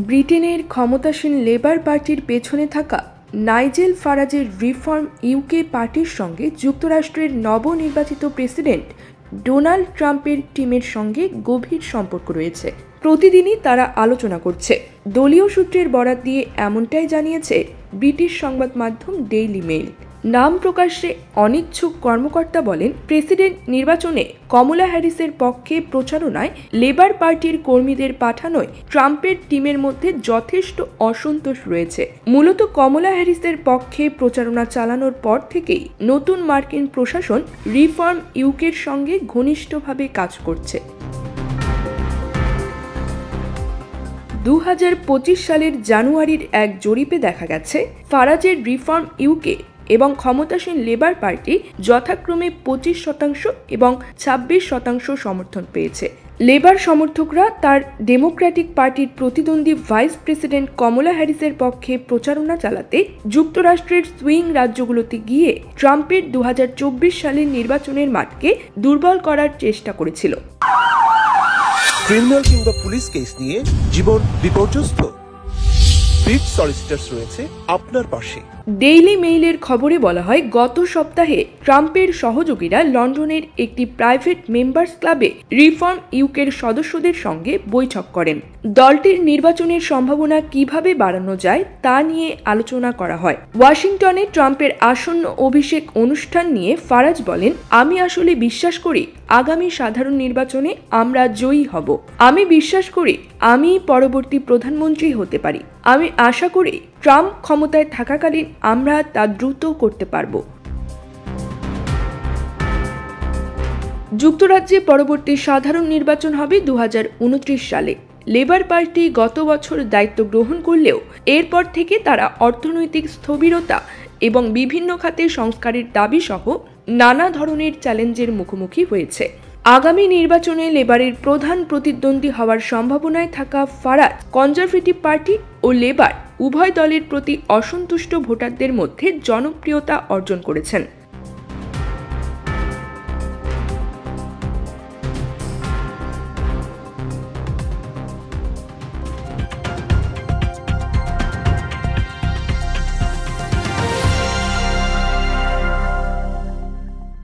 ব্রিটেনের ক্ষমতাসীন লেবার পার্টির পেছনে থাকা নাইজেল ফারাজের রিফর্ম ইউকে পার্টির সঙ্গে যুক্তরাষ্ট্রের নবনির্বাচিত প্রেসিডেন্ট ডোনাল্ড ট্রাম্পের টিমের সঙ্গে গভীর সম্পর্ক রয়েছে। প্রতিদিনই তারা আলোচনা করছে। দলীয় সূত্রের বরাত দিয়ে এমনটাই জানিয়েছে ব্রিটিশ সংবাদ মাধ্যম ডেইলি মেইল। নাম প্রকাশে অনিচ্ছুক কর্মকর্তা বলেন, প্রেসিডেন্ট নির্বাচনে কমলা হ্যারিসের পক্ষে প্রচারণায় লেবার পার্টির কর্মীদের পাঠানোয় ট্রাম্পের টিমের মধ্যে যথেষ্ট অসন্তোষ রয়েছে। মূলত কমলা হ্যারিসের পক্ষে প্রচারণা চালানোর পর থেকেই নতুন মার্কিন প্রশাসন রিফর্ম ইউকের সঙ্গে ঘনিষ্ঠভাবে কাজ করছে। 2025 সালের জানুয়ারির এক জরিপে দেখা গেছে, ফারাজের রিফর্ম ইউকে এবং ক্ষমতাসীন লেবার পার্টি যথাক্রমে 25% এবং 26% সমর্থন পেয়েছে। লেবার সমর্থকরা তার ডেমোক্র্যাটিক পার্টির প্রতিদ্বন্দ্বী ভাইস প্রেসিডেন্ট কমলা হ্যারিসের পক্ষে প্রচারণা চালাতে যুক্তরাষ্ট্রের সুইং রাজ্যগুলোতে গিয়ে ট্রাম্পের 2024 সালের নির্বাচনের মাঠকে দুর্বল করার চেষ্টা করেছিল। ক্রিমিনাল কিংবা পুলিশ কেস নিয়ে জীবন বিপর্যস্ত, ব্রিট সলিসিটরস রয়েছে আপনার পাশে। ডেইলি মেইলের খবরে বলা হয়, গত সপ্তাহে ট্রাম্পের সহযোগীরা লন্ডনের একটি প্রাইভেট মেম্বার্স ক্লাবে রিফর্ম ইউকের সদস্যদের সঙ্গে বৈঠক করেন। দলটির নির্বাচনের সম্ভাবনা কিভাবে বাড়ানো যায় তা নিয়ে আলোচনা করা হয়। ওয়াশিংটনে ট্রাম্পের আসন্ন অভিষেক অনুষ্ঠান নিয়ে ফারাজ বলেন, আমি আসলে বিশ্বাস করি আগামী সাধারণ নির্বাচনে আমরা জয়ী হব। আমি বিশ্বাস করি আমি পরবর্তী প্রধানমন্ত্রী হতে পারি। আমি আশা করি ট্রাম্প ক্ষমতায় থাকাকালীন আমরা তা দ্রুত করতে পারব। যুক্তরাজ্যে পরবর্তী সাধারণ নির্বাচন হবে 2029 সালে। লেবার পার্টি গত বছর দায়িত্ব গ্রহণ করলেও এরপর থেকে তারা অর্থনৈতিক স্থবিরতা এবং বিভিন্ন খাতে সংস্কারের দাবি সহ নানা ধরনের চ্যালেঞ্জের মুখোমুখি হয়েছে। আগামী নির্বাচনে লেবারের প্রধান প্রতিদ্বন্দ্বী হওয়ার সম্ভাবনায় থাকা ফারাজ কনজারভেটিভ পার্টি ও লেবার উভয় দলের প্রতি অসন্তুষ্ট ভোটারদের মধ্যে জনপ্রিয়তা অর্জন করেছেন।